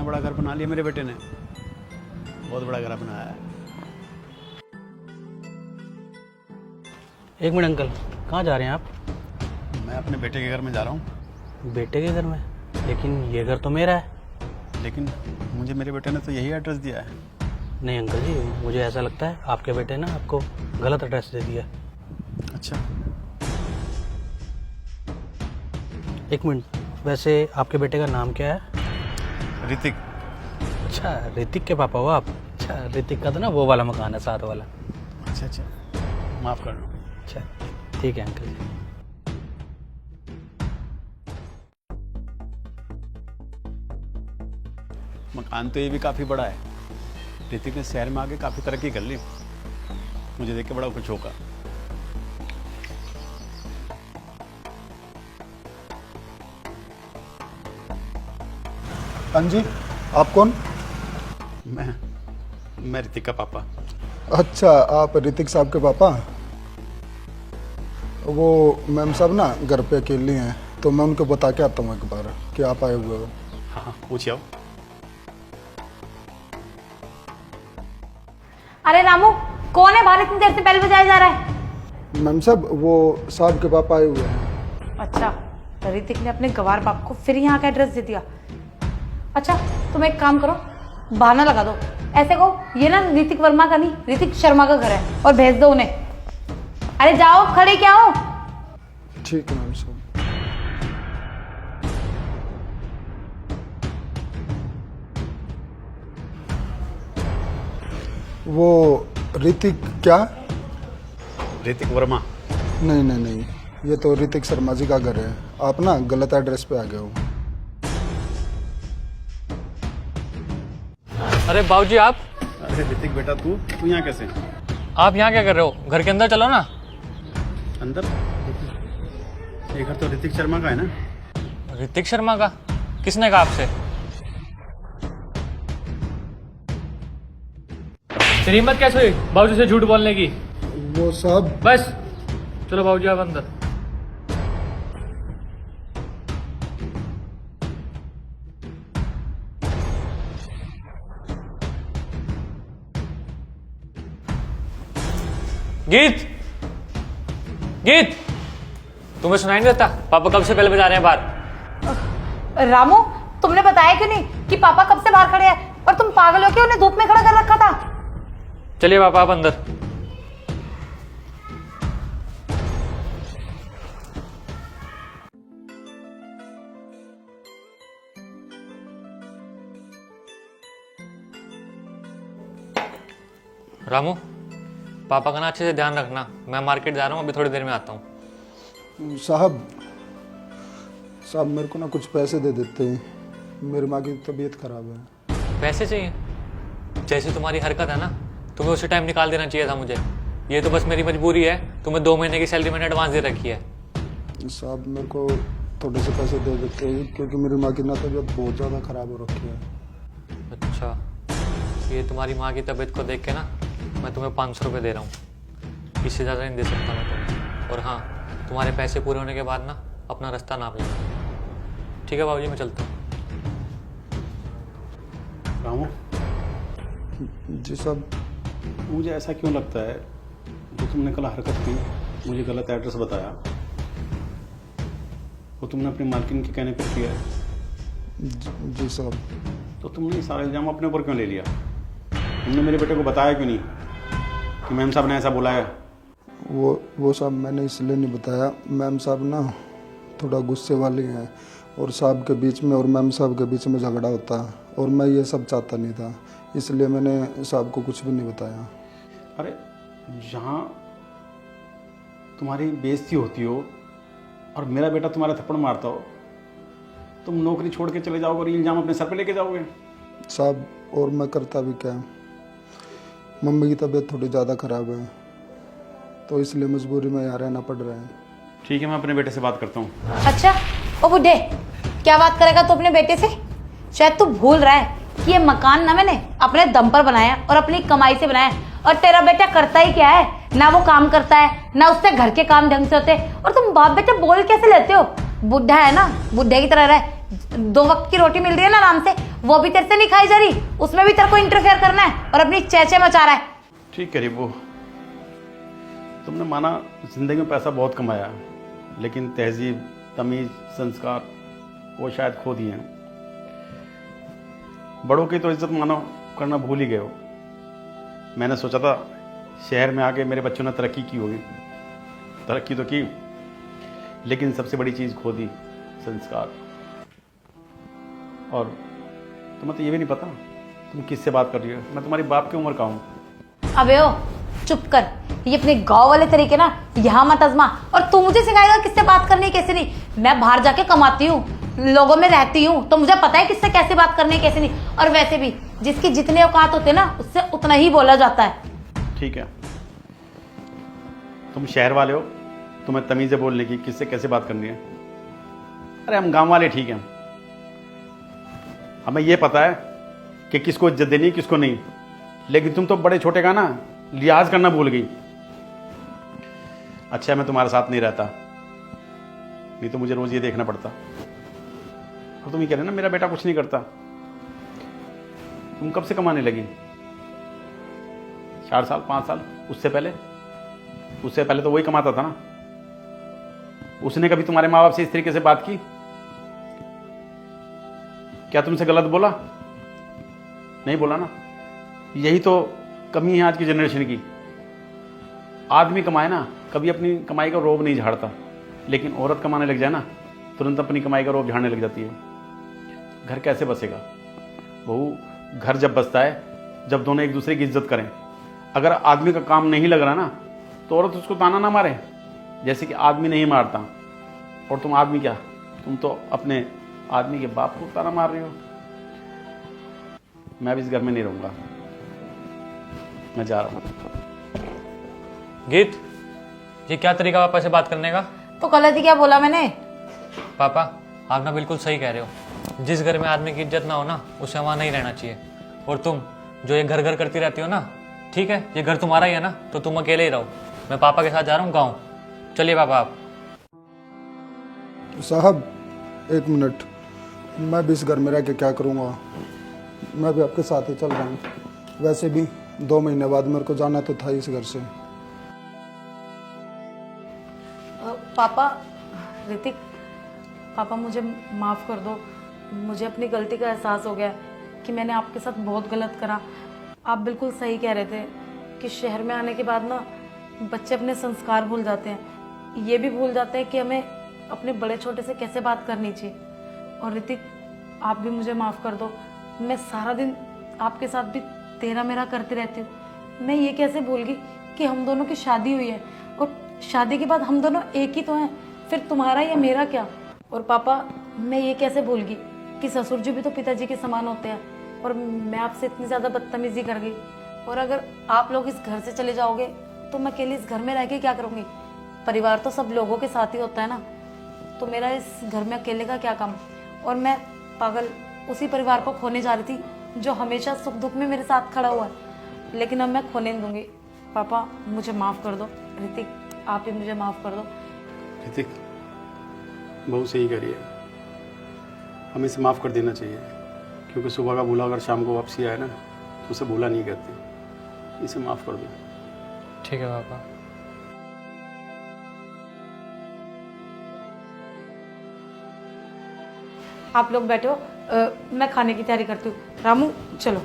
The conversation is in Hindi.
इतना बड़ा घर बना लिया मेरे बेटे ने, बहुत बड़ा घर बनाया है। एक मिनट अंकल, कहाँ जा रहे हैं आप? मैं अपने बेटे के घर में जा रहा हूँ। बेटे के घर में? लेकिन ये घर तो मेरा है। लेकिन मुझे मेरे बेटे ने तो यही एड्रेस दिया है। नहीं अंकल जी, मुझे ऐसा लगता है आपके बेटे ने आपको गलत एड्रेस दे दिया। अच्छा, एक मिनट, वैसे आपके बेटे का नाम क्या है? ऋतिक। अच्छा, ऋतिक के पापा हो आप? अच्छा, ऋतिक का तो ना वो वाला मकान है, साथ वाला। अच्छा अच्छा, माफ़ कर दो। अच्छा ठीक है अंकल जी। मकान तो ये भी काफ़ी बड़ा है। ऋतिक ने शहर में आके काफ़ी तरक्की कर ली, मुझे देख के बड़ा खुश होगा। हाँ जी, आप कौन? मैं ऋतिक का पापा। अच्छा, आप ऋतिक साहब के पापा? वो मैम साहब ना घर पे अकेली हैं, तो मैं उनको बता के आता हूँ एक बार कि आप आए हुए हो। हाँ हाँ, पूछिए। आओ। अरे रामू, कौन है बाहर इतनी देर से बेल बजाया जा रहा है? मैम साहब, वो साहब के पापा आए हुए हैं। अच्छा, ऋतिक ने अपने गवार बाप को फिर यहाँ का एड्रेस दे दिया। अच्छा, तुम एक काम करो, बहाना लगा दो, ऐसे कहो ये ना ऋतिक वर्मा का नहीं, ऋतिक शर्मा का घर है, और भेज दो उन्हें। अरे जाओ, खड़े क्या हो? ठीक है मैम साहब। वो ऋतिक क्या? ऋतिक वर्मा। नहीं नहीं नहीं, ये तो ऋतिक शर्मा जी का घर है। आप ना गलत एड्रेस पे आ गए हो। अरे बाबूजी आप अरे ऋतिक बेटा, तू यहाँ कैसे? आप यहाँ क्या कर रहे हो? घर के अंदर चलो ना। अंदर? ये घर तो ऋतिक शर्मा का है ना। ऋतिक शर्मा का? किसने कहा आपसे? तेरी हिम्मत कैसे हुई बाबूजी से झूठ बोलने की? वो साहब, बस चलो बाबूजी आप अंदर। गीत, गीत, तुम्हें सुनाई नहीं देता? पापा कब से पहले बजा रहे हैं बाहर। रामू, तुमने बताया क्यों नहीं कि पापा कब से बाहर खड़े हैं? और तुम पागल हो के उन्हें धूप में खड़ा कर रखा था। चलिए पापा आप अंदर। रामू, पापा का ना अच्छे से ध्यान रखना। मैं मार्केट जा रहा हूँ, अभी थोड़ी देर में आता हूँ। साहब मेरे को ना कुछ पैसे दे देते हैं, मेरी माँ की तबीयत खराब है। पैसे चाहिए? जैसी तुम्हारी हरकत है ना, तुम्हें उसी टाइम निकाल देना चाहिए था मुझे। ये तो बस मेरी मजबूरी है, तुम्हें 2 महीने की सैलरी मैंने एडवांस दे रखी है। साहब मेरे को थोड़े से पैसे दे देते हैं, क्योंकि मेरी माँ की ना तबीयत बहुत ज़्यादा खराब हो रखी है। अच्छा, ये तुम्हारी माँ की तबीयत को देख के ना मैं तुम्हें 500 रुपये दे रहा हूँ, इससे ज़्यादा नहीं दे सकता मैं तुम्हें। और हाँ, तुम्हारे पैसे पूरे होने के बाद ना अपना रास्ता नाप लेना। ठीक है बाबूजी, मैं चलता हूँ। रामू, जी साहब। मुझे ऐसा क्यों लगता है, जो तुमने कल हरकत की, मुझे गलत एड्रेस बताया, वो तुमने अपनी मालकिन के कहने पर किया है। जी साहब। तो तुमने सारा इल्जाम अपने ऊपर क्यों ले लिया? तुमने मेरे बेटे को बताया क्यों नहीं कि मैम साहब ने ऐसा बोला है? वो साहब मैंने इसलिए नहीं बताया, मैम साहब ना थोड़ा गुस्से वाली हैं, और साहब के बीच में और मैम साहब के बीच में झगड़ा होता है, और मैं ये सब चाहता नहीं था, इसलिए मैंने साहब को कुछ भी नहीं बताया। अरे जहाँ तुम्हारी बेइज्जती होती हो और मेरा बेटा तुम्हारा थप्पड़ मारता हो, तुम नौकरी छोड़ के चले जाओगे और ये इल्जाम अपने सर पे लेके जाओगे? साहब, और मैं करता भी क्या, मम्मी की तबीयत थोड़ी ज़्यादा ख़राब है, तो इसलिए मजबूरी में यहाँ रहना पड़ रहा है। ठीक है, मैं अपने बेटे से बात करता हूँ। अच्छा, ओ बुड्ढे, क्या बात करेगा तू अपने बेटे से? शायद तू भूल रहा है कि ये मकान ना मैंने अपने दम पर बनाया और अपनी कमाई से बनाया, और तेरा बेटा करता ही क्या है? ना वो काम करता है, ना उससे घर के काम ढंग से होते, और तुम बाप बेटे बोल कैसे लेते हो? बुढ़ा है ना, बुढ़े की तरह रहे, 2 वक्त की रोटी मिल रही है ना आराम से, वो भी तेरे से नहीं खाई जा रही, उसमें भी तेरे को इंटरफेयर करना है और अपनी चेचे मचा रहा है। ठीक है रिबू, तुमने माना जिंदगी में पैसा बहुत कमाया, लेकिन तहजीब, तमीज, संस्कार वो शायद खो दिए हैं। बड़ों की तो इज्जत मानो करना भूल ही गए हो। मैंने सोचा था शहर में आके मेरे बच्चों ने तरक्की की होगी, तरक्की तो की, लेकिन सबसे बड़ी चीज़ खो दी, संस्कार। और तुम्हें तो ये भी नहीं पता तुम किससे बात कर रही हो। मैं तुम्हारी बाप की उम्र का हूँ। अबे ओ चुप कर, ये अपने गांव वाले तरीके ना यहाँ मत आजमा। और तू मुझे सिखाएगा किससे बात करनी है कैसे नहीं। मैं बाहर जाके कमाती हूँ, लोगों में रहती हूँ, तो मुझे पता है किससे कैसे बात करनी है कैसे नहीं। और वैसे भी जिसकी जितने औकात होते हैं ना, उससे उतना ही बोला जाता है। ठीक है, तुम शहर वाले हो, तुम्हें तमीज़ है बोलने की किससे कैसे बात करनी है। अरे हम गांव वाले ठीक हैं, हमें ये पता है कि किसको इज्जत देनी है किसको नहीं। लेकिन तुम तो बड़े छोटे का ना लिहाज करना भूल गई। अच्छा मैं तुम्हारे साथ नहीं रहता, नहीं तो मुझे रोज ये देखना पड़ता। और तुम ये कह रहे ना मेरा बेटा कुछ नहीं करता। तुम कब से कमाने लगी? 4 साल 5 साल? उससे पहले तो वही कमाता था ना। उसने कभी तुम्हारे माँ बाप से इस तरीके से बात की? क्या तुमसे गलत बोला? नहीं बोला ना। यही तो कमी है आज की जनरेशन की। आदमी कमाए ना, कभी अपनी कमाई का रोब नहीं झाड़ता, लेकिन औरत कमाने लग जाए ना, तुरंत अपनी कमाई का रोब झाड़ने लग जाती है। घर कैसे बसेगा बहू? घर जब बसता है जब दोनों एक दूसरे की इज्जत करें। अगर आदमी का काम नहीं लग रहा ना, तो औरत उसको ताना ना मारे, जैसे कि आदमी नहीं मारता। और तुम आदमी क्या, तुम तो अपने आदमी के बाप को ताना मार रही हो। मैं भी इस घर में नहीं रहूंगा, मैं जा रहा हूं। गीत, ये क्या तरीका पापा से बात करने का? तो गलत ही क्या बोला मैंने? पापा आप ना बिल्कुल सही कह रहे हो। जिस घर में आदमी की इज्जत ना हो ना, उसे वहाँ नहीं रहना चाहिए। और तुम जो ये घर घर करती रहती हो ना, ठीक है, ये घर तुम्हारा ही है ना, तो तुम अकेले ही रहो। मैं पापा के साथ जा रहा हूँ गाँव। चलिए पापा आप। साहब 1 मिनट, मैं भी इस घर में रह के क्या करूँगा? मैं भी आपके साथ ही चल रहा हूँ। वैसे भी 2 महीने बाद मेरे को जाना तो था इस घर से। पापा, ऋतिक, पापा मुझे माफ़ कर दो। मुझे अपनी गलती का एहसास हो गया कि मैंने आपके साथ बहुत गलत करा। आप बिल्कुल सही कह रहे थे कि शहर में आने के बाद ना बच्चे अपने संस्कार भूल जाते हैं, ये भी भूल जाते हैं कि हमें अपने बड़े छोटे से कैसे बात करनी चाहिए। और ऋतिक, आप भी मुझे माफ़ कर दो। मैं सारा दिन आपके साथ भी तेरा मेरा करती रहती हूँ। मैं ये कैसे भूल गई कि हम दोनों की शादी हुई है, और शादी के बाद हम दोनों एक ही तो हैं, फिर तुम्हारा या मेरा क्या? और पापा, मैं ये कैसे भूल गई कि ससुर जी भी तो पिताजी के समान होते हैं, और मैं आपसे इतनी ज़्यादा बदतमीजी कर गई। और अगर आप लोग इस घर से चले जाओगे तो मैं अकेले इस घर में रह के क्या करूँगी? परिवार तो सब लोगों के साथ ही होता है ना, तो मेरा इस घर में अकेले का क्या काम? और मैं पागल उसी परिवार को खोने जा रही थी जो हमेशा सुख दुख में मेरे साथ खड़ा हुआ है, लेकिन अब मैं खोने नहीं दूंगी। पापा मुझे माफ़ कर दो। ऋतिक, आप ही मुझे माफ़ कर दो। ऋतिक, बहुत सही कह रही है, हमें इसे माफ़ कर देना चाहिए, क्योंकि सुबह का भूला अगर शाम को वापसी आए ना, तो उसे भूला नहीं कहते। इसे माफ़ कर दो। ठीक है पापा। आप लोग बैठो, मैं खाने की तैयारी करती हूँ। रामू चलो।